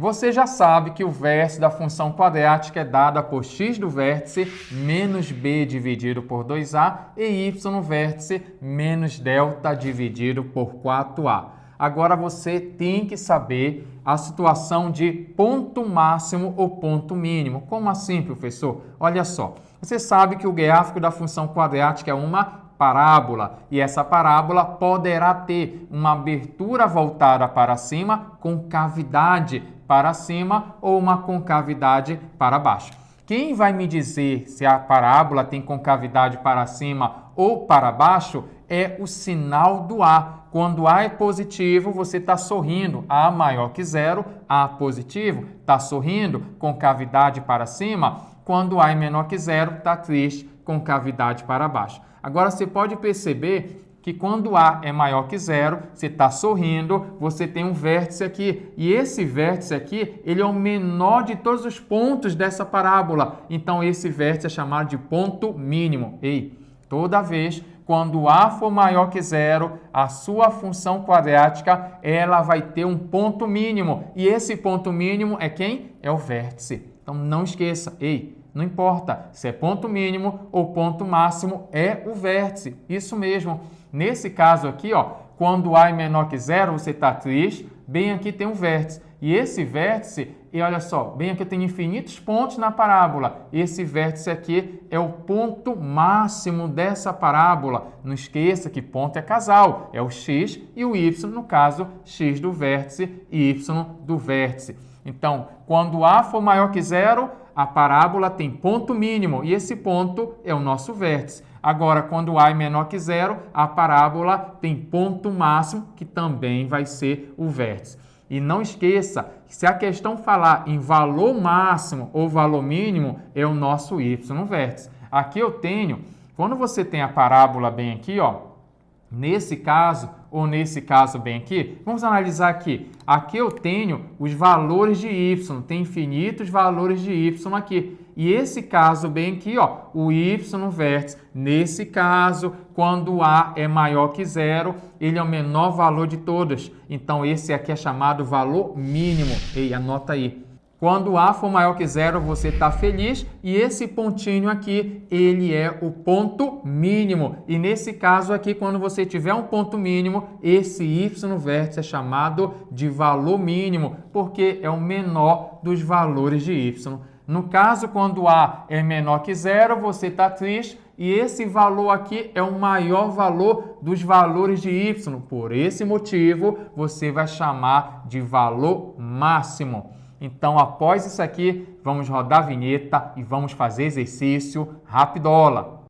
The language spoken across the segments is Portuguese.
Você já sabe que o vértice da função quadrática é dada por x do vértice menos b dividido por 2a e y vértice menos delta dividido por 4a. Agora você tem que saber a situação de ponto máximo ou ponto mínimo. Como assim, professor? Olha só, você sabe que o gráfico da função quadrática é uma parábola, e essa parábola poderá ter uma abertura voltada para cima com cavidade para cima ou uma concavidade para baixo. Quem vai me dizer se a parábola tem concavidade para cima ou para baixo é o sinal do A. Quando A é positivo, você está sorrindo. A maior que zero, A positivo, está sorrindo, concavidade para cima. Quando A é menor que zero, está triste, concavidade para baixo. Agora, você pode perceber que quando A é maior que zero, você está sorrindo, você tem um vértice aqui. E esse vértice aqui, ele é o menor de todos os pontos dessa parábola. Então, esse vértice é chamado de ponto mínimo. Ei, toda vez quando A for maior que zero, a sua função quadrática, ela vai ter um ponto mínimo. E esse ponto mínimo é quem? É o vértice. Então, não esqueça. Ei, não importa se é ponto mínimo ou ponto máximo, é o vértice. Isso mesmo. Nesse caso aqui, ó, quando A é menor que zero, você está triste, bem aqui tem um vértice. E esse vértice, e olha só, bem aqui tem infinitos pontos na parábola. Esse vértice aqui é o ponto máximo dessa parábola. Não esqueça que ponto é casal, é o x e o y, no caso, x do vértice e y do vértice. Então, quando A for maior que zero, a parábola tem ponto mínimo e esse ponto é o nosso vértice. Agora, quando A é menor que zero, a parábola tem ponto máximo, que também vai ser o vértice. E não esqueça, se a questão falar em valor máximo ou valor mínimo, é o nosso y vértice. Aqui eu tenho, quando você tem a parábola bem aqui, ó, nesse caso ou nesse caso bem aqui, vamos analisar aqui. Aqui eu tenho os valores de y, tem infinitos valores de y aqui. E esse caso bem aqui, ó, o y vértice, nesse caso, quando A é maior que zero, ele é o menor valor de todas. Então, esse aqui é chamado valor mínimo. Ei, anota aí. Quando A for maior que zero, você está feliz e esse pontinho aqui, ele é o ponto mínimo. E nesse caso aqui, quando você tiver um ponto mínimo, esse y vértice é chamado de valor mínimo, porque é o menor dos valores de y. No caso, quando A é menor que zero, você está triste e esse valor aqui é o maior valor dos valores de y. Por esse motivo, você vai chamar de valor máximo. Então, após isso aqui, vamos rodar a vinheta e vamos fazer exercício rapidola.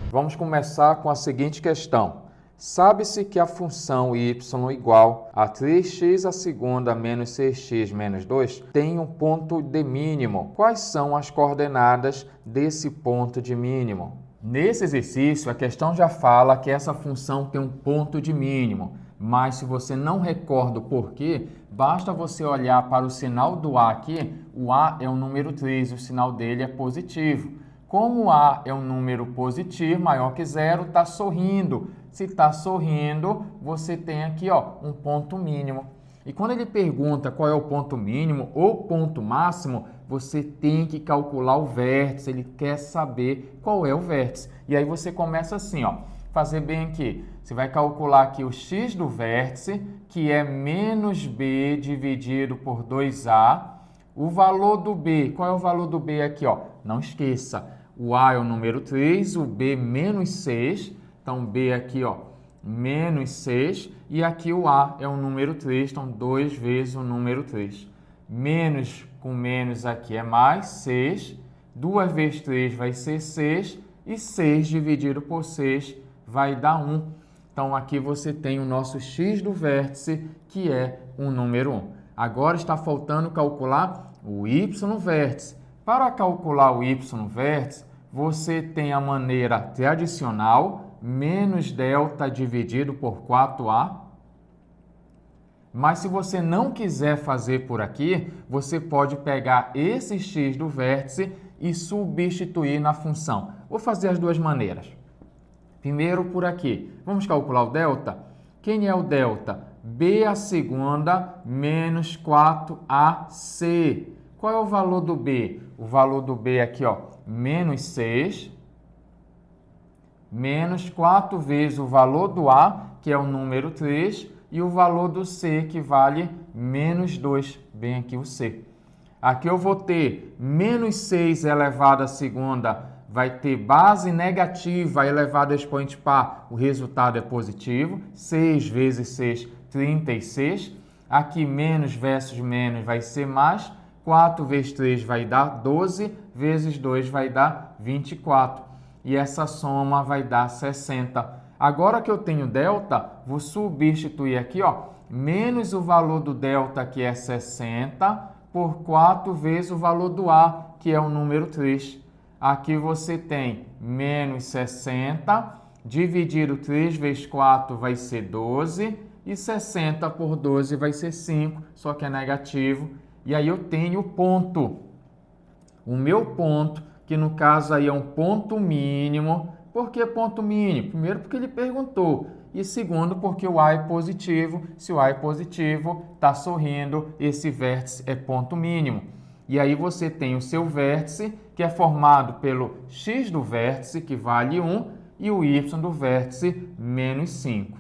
Vamos começar com a seguinte questão. Sabe-se que a função y igual a 3x à segunda menos 6x menos 2 tem um ponto de mínimo. Quais são as coordenadas desse ponto de mínimo? Nesse exercício, a questão já fala que essa função tem um ponto de mínimo, mas se você não recorda o porquê, basta você olhar para o sinal do A aqui. O A é o número 3, o sinal dele é positivo. Como A é um número positivo, maior que zero, está sorrindo. Se está sorrindo, você tem aqui, ó, um ponto mínimo. E quando ele pergunta qual é o ponto mínimo ou ponto máximo, você tem que calcular o vértice, ele quer saber qual é o vértice. E aí você começa assim, ó, fazer bem aqui. Você vai calcular aqui o x do vértice, que é menos b dividido por 2a. O valor do b, qual é o valor do b aqui, ó? Não esqueça, o a é o número 3, o b menos 6. Então, b aqui, ó, menos 6. E aqui o a é o número 3, então 2 vezes o número 3. Menos com menos aqui é mais 6. 2 vezes 3 vai ser 6. E 6 dividido por 6 vai dar 1. Então, aqui você tem o nosso x do vértice, que é o número 1. Agora está faltando calcular o y vértice. Para calcular o y vértice, você tem a maneira tradicional, menos delta dividido por 4a. Mas se você não quiser fazer por aqui, você pode pegar esse x do vértice e substituir na função. Vou fazer as duas maneiras. Primeiro por aqui. Vamos calcular o delta? Quem é o delta? B a segunda menos 4AC. Qual é o valor do B? O valor do B aqui, ó, menos 6, menos 4 vezes o valor do A, que é o número 3, e o valor do C, que vale menos 2, bem aqui o C. Aqui eu vou ter menos 6 elevado à segunda, vai ter base negativa elevado a expoente par, o resultado é positivo, 6 vezes 6, 36. Aqui menos versus menos vai ser mais, 4 vezes 3 vai dar 12, vezes 2 vai dar 24. E essa soma vai dar 60. Agora que eu tenho delta, vou substituir aqui, ó, menos o valor do delta, que é 60, por 4 vezes o valor do A, que é o número 3. Aqui você tem menos 60, dividido 3 vezes 4 vai ser 12, e 60 por 12 vai ser 5, só que é negativo. E aí eu tenho o ponto. O meu ponto, que no caso aí é um ponto mínimo. Por que ponto mínimo? Primeiro porque ele perguntou. E segundo porque o A é positivo. Se o A é positivo, está sorrindo, esse vértice é ponto mínimo. E aí você tem o seu vértice, que é formado pelo x do vértice, que vale 1, e o y do vértice, menos 5.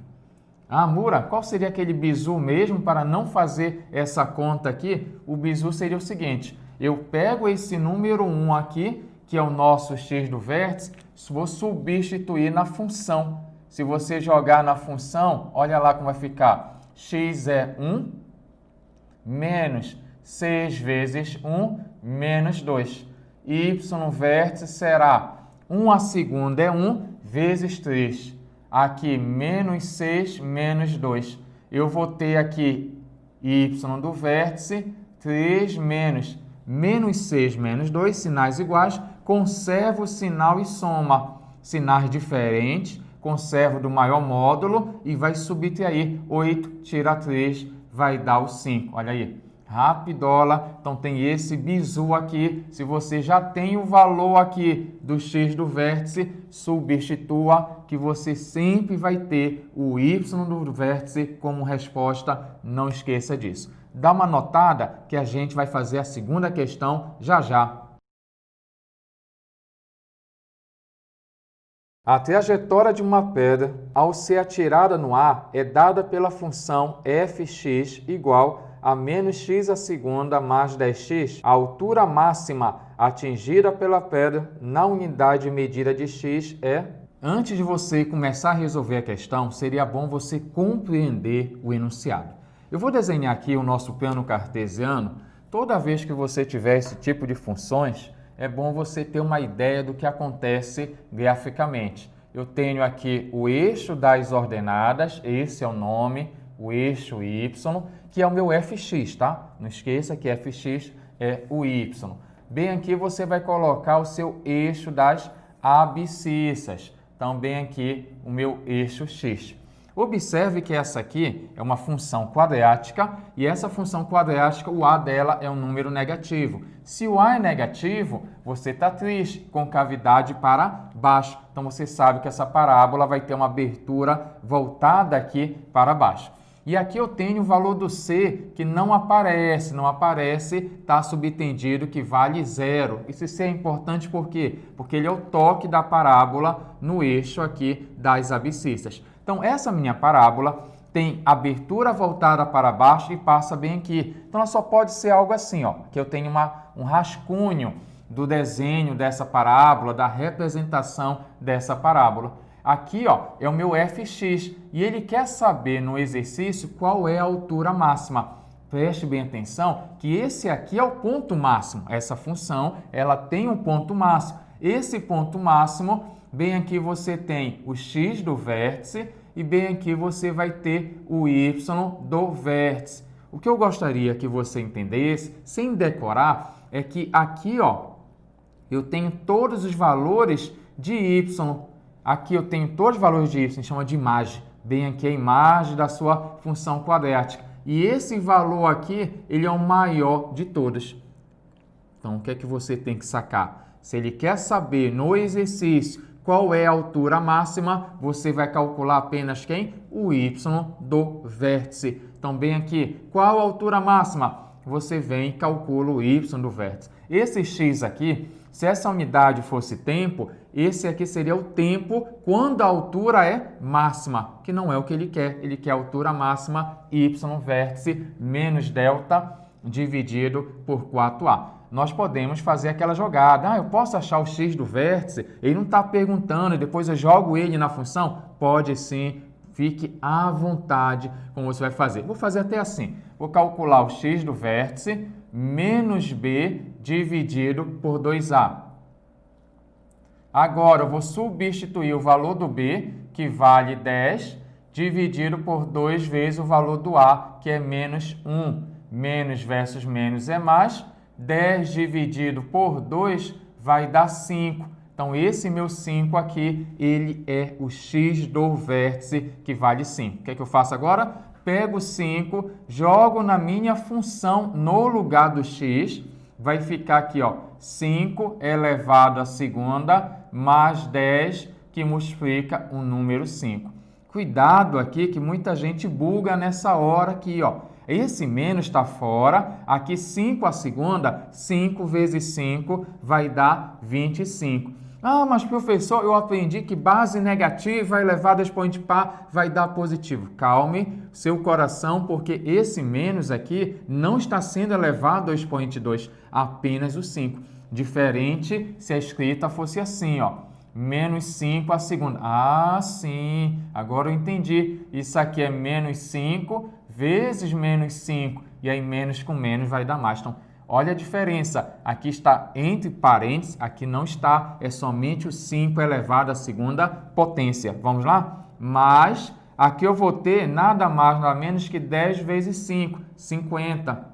Ah, Mura, qual seria aquele bizu mesmo para não fazer essa conta aqui? O bizu seria o seguinte, eu pego esse número 1 aqui, que é o nosso x do vértice, vou substituir na função. Se você jogar na função, olha lá como vai ficar. X é 1 menos 6 vezes 1 menos 2. Y vértice será 1 a segunda é 1 vezes 3. Aqui, menos 6 menos 2. Eu vou ter aqui y do vértice, 3 menos 6 menos 2, sinais iguais. Conservo o sinal e soma. Sinais diferentes, conservo do maior módulo e vai subtrair 8, tira 3, vai dar o 5. Olha aí, rapidola. Então tem esse bizu aqui. Se você já tem o valor aqui do x do vértice, substitua que você sempre vai ter o y do vértice como resposta. Não esqueça disso. Dá uma notada que a gente vai fazer a segunda questão já já. A trajetória de uma pedra, ao ser atirada no ar, é dada pela função fx igual a menos x a segunda mais 10x. A altura máxima atingida pela pedra na unidade de medida de x é... Antes de você começar a resolver a questão, seria bom você compreender o enunciado. Eu vou desenhar aqui o nosso plano cartesiano. Toda vez que você tiver esse tipo de funções, é bom você ter uma ideia do que acontece graficamente. Eu tenho aqui o eixo das ordenadas, esse é o nome, o eixo y, que é o meu fx, tá? Não esqueça que fx é o y. Bem aqui você vai colocar o seu eixo das abscissas. Então, bem aqui o meu eixo x. Observe que essa aqui é uma função quadrática e essa função quadrática, o a dela é um número negativo. Se o a é negativo, você está triste, concavidade para baixo. Então, você sabe que essa parábola vai ter uma abertura voltada aqui para baixo. E aqui eu tenho o valor do C que não aparece, está subentendido que vale 0. Esse C é importante por quê? Porque ele é o toque da parábola no eixo aqui das abscissas. Então, essa minha parábola tem abertura voltada para baixo e passa bem aqui. Então, ela só pode ser algo assim, ó, que eu tenho um rascunho do desenho dessa parábola, da representação dessa parábola. Aqui, ó, é o meu fx e ele quer saber no exercício qual é a altura máxima. Preste bem atenção que esse aqui é o ponto máximo. Essa função, ela tem um ponto máximo. Esse ponto máximo, bem aqui você tem o x do vértice e bem aqui você vai ter o y do vértice. O que eu gostaria que você entendesse, sem decorar, é que aqui, ó, eu tenho todos os valores de y. Aqui eu tenho todos os valores de y, chama de imagem. Bem aqui a imagem da sua função quadrática. E esse valor aqui, ele é o maior de todos. Então, o que é que você tem que sacar? Se ele quer saber no exercício Qual é a altura máxima? Você vai calcular apenas quem? O y do vértice. Então, bem aqui, qual a altura máxima? Você vem e calcula o y do vértice. Esse x aqui, se essa unidade fosse tempo, esse aqui seria o tempo quando a altura é máxima, que não é o que ele quer. Ele quer a altura máxima y vértice menos delta dividido por 4a. Nós podemos fazer aquela jogada. Eu posso achar o x do vértice? Ele não está perguntando e depois eu jogo ele na função? Pode sim. Fique à vontade como você vai fazer. Vou fazer até assim. Vou calcular o x do vértice menos b dividido por 2a. Agora, eu vou substituir o valor do b, que vale 10, dividido por 2 vezes o valor do a, que é menos 1. Menos versus menos é mais. 10 dividido por 2 vai dar 5. Então, esse meu 5 aqui, ele é o x do vértice, que vale 5. O que é que eu faço agora? Pego 5, jogo na minha função no lugar do x. Vai ficar aqui, ó, 5 elevado à segunda mais 10, que multiplica o número 5. Cuidado aqui que muita gente buga nessa hora aqui, ó. Esse menos está fora, aqui 5 à segunda, 5 vezes 5 vai dar 25. Ah, mas professor, eu aprendi que base negativa elevada ao expoente par vai dar positivo. Calme seu coração, porque esse menos aqui não está sendo elevado ao expoente 2, apenas o 5. Diferente se a escrita fosse assim, ó. Menos 5 à segunda. Ah, sim, agora eu entendi. Isso aqui é menos 5 vezes menos 5. E aí menos com menos vai dar mais. Então, olha a diferença. Aqui está entre parênteses, aqui não está. É somente o 5 elevado à segunda potência. Vamos lá? Mas aqui eu vou ter nada mais, nada menos que 10 vezes 5, 50.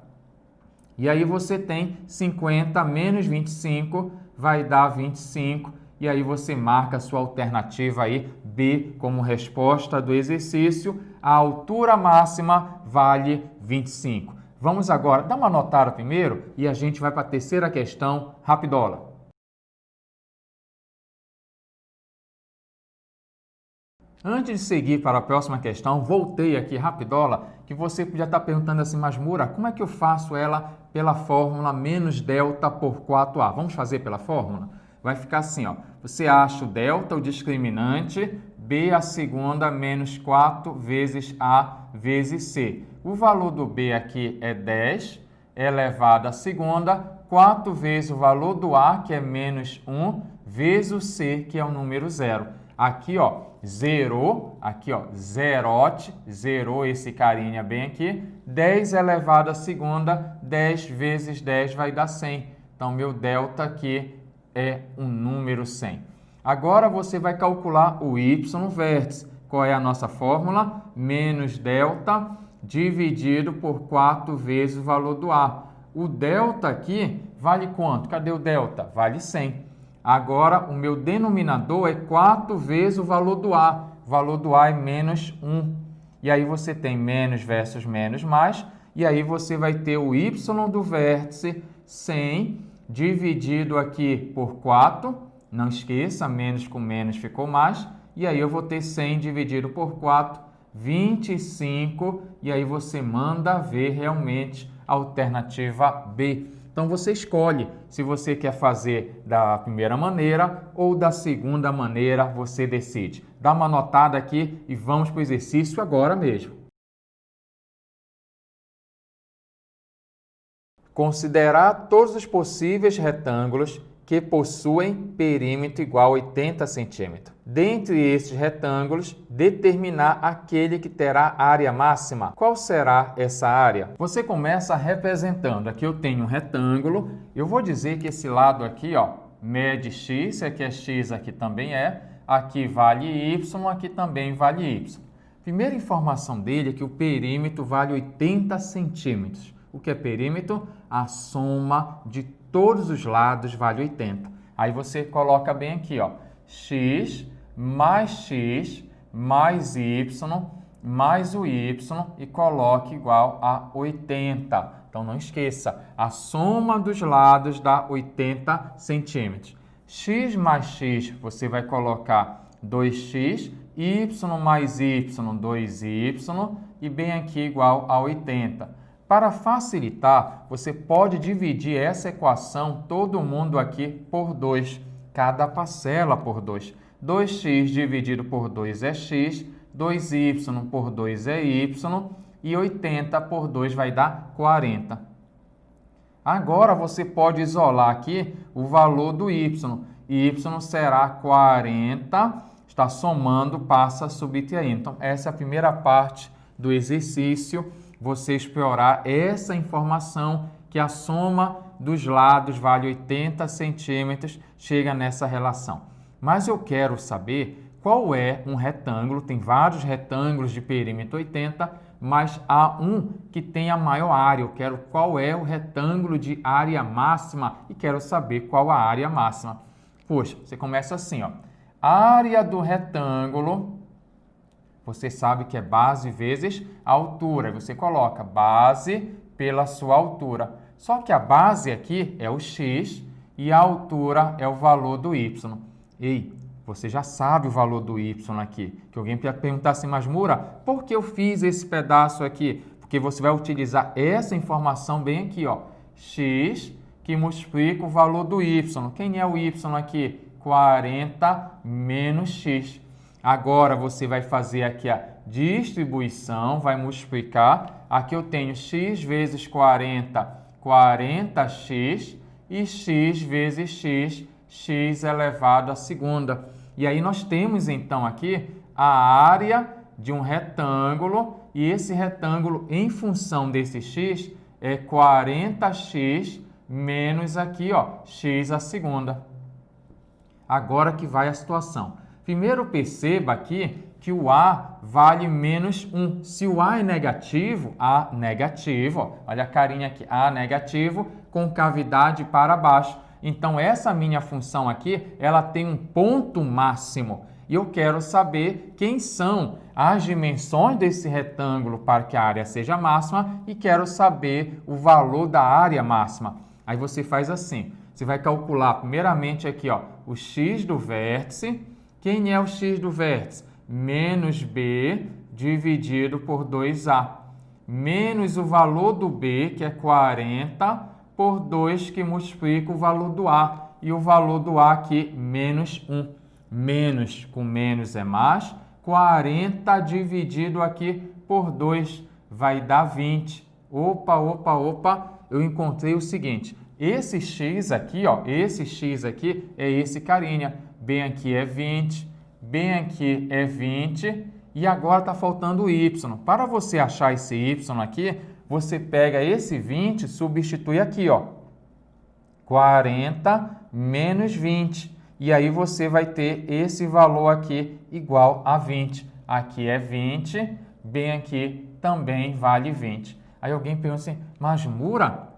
E aí você tem 50 menos 25 vai dar 25. E aí você marca a sua alternativa aí, B, como resposta do exercício. A altura máxima vale 25. Vamos agora dar uma notada primeiro e a gente vai para a terceira questão, rapidola. Antes de seguir para a próxima questão, voltei aqui rapidola, que você podia estar perguntando assim, mas Mura, como é que eu faço ela pela fórmula menos delta por 4a? Vamos fazer pela fórmula? Vai ficar assim, ó. Você acha o delta, o discriminante, b à segunda menos 4 vezes a vezes c. O valor do b aqui é 10, elevado à segunda, 4 vezes o valor do a, que é menos 1, vezes o c, que é o número 0. Aqui, ó, zerou, aqui, ó, zerote, zerou esse carinha bem aqui. 10 elevado à segunda, 10 vezes 10 vai dar 100. Então, meu delta aqui é um número 100. Agora, você vai calcular o y vértice. Qual é a nossa fórmula? Menos delta dividido por 4 vezes o valor do a. O delta aqui vale quanto? Cadê o delta? Vale 100. Agora, o meu denominador é 4 vezes o valor do a. O valor do a é menos 1. E aí você tem menos versus menos mais. E aí você vai ter o y do vértice 100 dividido aqui por 4. Não esqueça, menos com menos ficou mais. E aí eu vou ter 100 dividido por 4, 25. E aí você manda ver realmente a alternativa B. Então, você escolhe se você quer fazer da primeira maneira ou da segunda maneira, você decide. Dá uma notada aqui e vamos para o exercício agora mesmo. Considerar todos os possíveis retângulos que possuem perímetro igual a 80 centímetros. Dentre esses retângulos, determinar aquele que terá área máxima. Qual será essa área? Você começa representando. Aqui eu tenho um retângulo. Eu vou dizer que esse lado aqui, ó, mede x, aqui é x, aqui também é. Aqui vale y, aqui também vale y. Primeira informação dele é que o perímetro vale 80 centímetros. O que é perímetro? A soma de todos os lados vale 80. Aí você coloca bem aqui, ó, x mais y mais o y e coloque igual a 80. Então, não esqueça, a soma dos lados dá 80 centímetros. x mais x, você vai colocar 2x, y mais y, 2y, e bem aqui igual a 80. Para facilitar, você pode dividir essa equação, todo mundo aqui, por 2, cada parcela por 2. 2x dividido por 2 é x, 2y por 2 é y, e 80 por 2 vai dar 40. Agora, você pode isolar aqui o valor do y. Y será 40, está somando, passa a subtrair. Então, essa é a primeira parte do exercício, você explorar essa informação que a soma dos lados vale 80 centímetros, chega nessa relação. Mas eu quero saber qual é um retângulo, tem vários retângulos de perímetro 80, mas há um que tem a maior área. Eu quero qual é o retângulo de área máxima e quero saber qual a área máxima. Poxa, você começa assim, ó. Área do retângulo, você sabe que é base vezes a altura. Você coloca base pela sua altura. Só que a base aqui é o x e a altura é o valor do y. Ei, você já sabe o valor do y aqui. Que alguém podia perguntar assim, mas Mura, por que eu fiz esse pedaço aqui? Porque você vai utilizar essa informação bem aqui, ó. X que multiplica o valor do y. Quem é o y aqui? 40 menos x. Agora você vai fazer aqui a distribuição, vai multiplicar. Aqui eu tenho x vezes 40, 40x, e x vezes x, x elevado à segunda. E aí nós temos então aqui a área de um retângulo, e esse retângulo em função desse x é 40x menos aqui, ó, x à segunda. Agora que vai a situação. Primeiro perceba aqui que o A vale menos 1. Se o A é negativo, A negativo, ó, olha a carinha aqui, A negativo com cavidade para baixo. Então, essa minha função aqui, ela tem um ponto máximo. E eu quero saber quem são as dimensões desse retângulo para que a área seja máxima e quero saber o valor da área máxima. Aí você faz assim, você vai calcular primeiramente aqui, ó, o x do vértice. Quem é o x do vértice? Menos b dividido por 2a, menos o valor do b, que é 40, por 2, que multiplica o valor do a. E o valor do a aqui, menos 1. Menos com menos é mais. 40 dividido aqui por 2 vai dar 20. Opa, eu encontrei o seguinte. Esse x aqui, ó, esse x aqui é esse carinha. Bem aqui é 20, bem aqui é 20 e agora está faltando o y. Para você achar esse y aqui, você pega esse 20 e substitui aqui, ó, 40 menos 20. E aí você vai ter esse valor aqui igual a 20. Aqui é 20, bem aqui também vale 20. Aí alguém pergunta assim, mas Mura,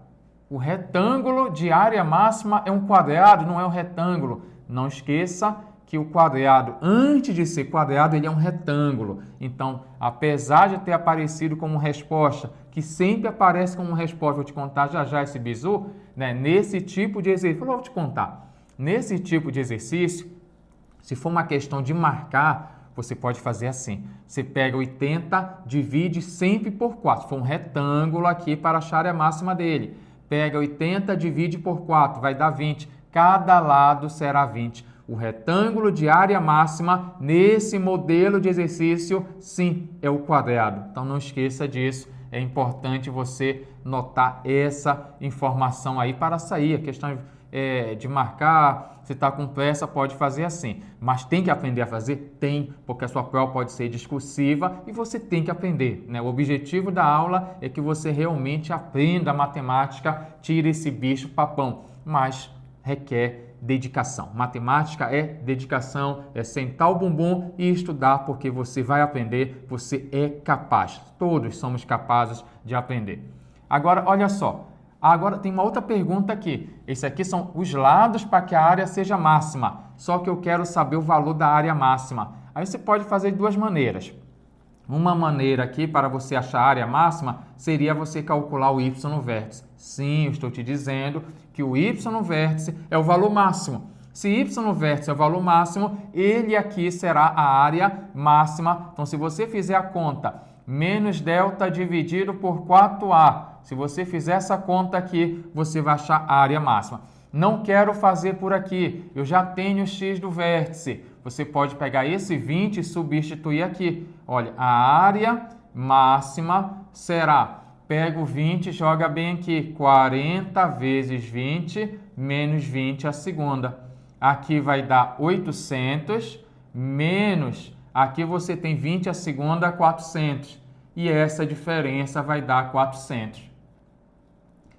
o retângulo de área máxima é um quadrado, não é um retângulo. Não esqueça que o quadrado, antes de ser quadrado, ele é um retângulo. Então, apesar de ter aparecido como resposta, que sempre aparece como resposta, vou te contar já já esse bizu, né? Nesse tipo de exercício, vou te contar. Nesse tipo de exercício, se for uma questão de marcar, você pode fazer assim. Você pega 80, divide sempre por 4. Se for um retângulo aqui para achar a área máxima dele. Pega 80, divide por 4, vai dar 20. Cada lado será 20. O retângulo de área máxima, nesse modelo de exercício, sim, é o quadrado. Então, não esqueça disso. É importante você notar essa informação aí para sair. A questão de marcar, se está com pressa, pode fazer assim. Mas tem que aprender a fazer? Tem, porque a sua prova pode ser discursiva e você tem que aprender, né? O objetivo da aula é que você realmente aprenda a matemática, tire esse bicho papão, mas requer dedicação. Matemática é dedicação, é sentar o bumbum e estudar, porque você vai aprender, você é capaz. Todos somos capazes de aprender. Agora, olha só. Agora tem uma outra pergunta aqui. Esse aqui são os lados para que a área seja máxima. Só que eu quero saber o valor da área máxima. Aí você pode fazer de duas maneiras. Uma maneira aqui para você achar a área máxima seria você calcular o y no vértice. Sim, eu estou te dizendo que o y no vértice é o valor máximo. Se y no vértice é o valor máximo, ele aqui será a área máxima. Então, se você fizer a conta, menos delta dividido por 4A, se você fizer essa conta aqui, você vai achar a área máxima. Não quero fazer por aqui, eu já tenho x do vértice. Você pode pegar esse 20 e substituir aqui. Olha, a área máxima será, pega o 20 e joga bem aqui, 40 vezes 20 menos 20 a segunda. Aqui vai dar 800 menos, aqui você tem 20 a segunda, 400. E essa diferença vai dar 400.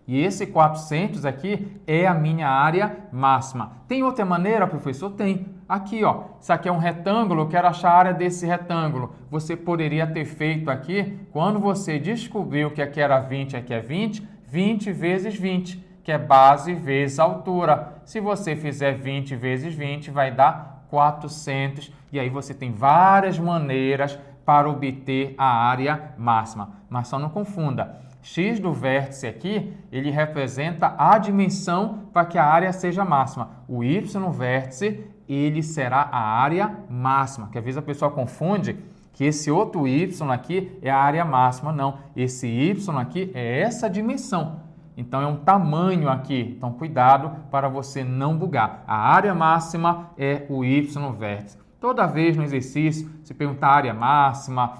E esse 400 aqui é a minha área máxima. Tem outra maneira, professor? Tem. Aqui, ó, isso aqui é um retângulo, eu quero achar a área desse retângulo. Você poderia ter feito aqui, quando você descobriu que aqui era 20, aqui é 20, 20 vezes 20, que é base vezes altura. Se você fizer 20 vezes 20, vai dar 400. E aí você tem várias maneiras para obter a área máxima. Mas só não confunda. X do vértice aqui, ele representa a dimensão para que a área seja máxima. O y no vértice, ele será a área máxima. Que às vezes a pessoa confunde que esse outro y aqui é a área máxima. Não, esse y aqui é essa dimensão. Então, é um tamanho aqui. Então, cuidado para você não bugar. A área máxima é o y no vértice. Toda vez no exercício, se perguntar a área máxima,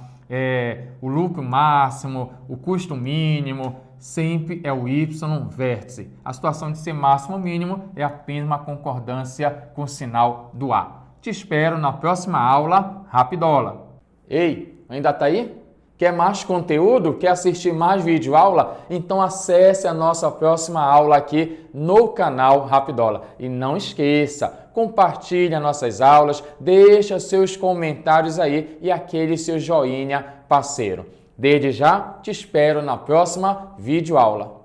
o lucro máximo, o custo mínimo, sempre é o y no vértice. A situação de ser máximo ou mínimo é apenas uma concordância com o sinal do A. Te espero na próxima aula Rapidola. Ei, ainda está aí? Quer mais conteúdo? Quer assistir mais vídeo aula? Então acesse a nossa próxima aula aqui no canal Rapidola. E não esqueça, compartilhe as nossas aulas, deixa seus comentários aí e aquele seu joinha parceiro. Desde já, te espero na próxima vídeo aula.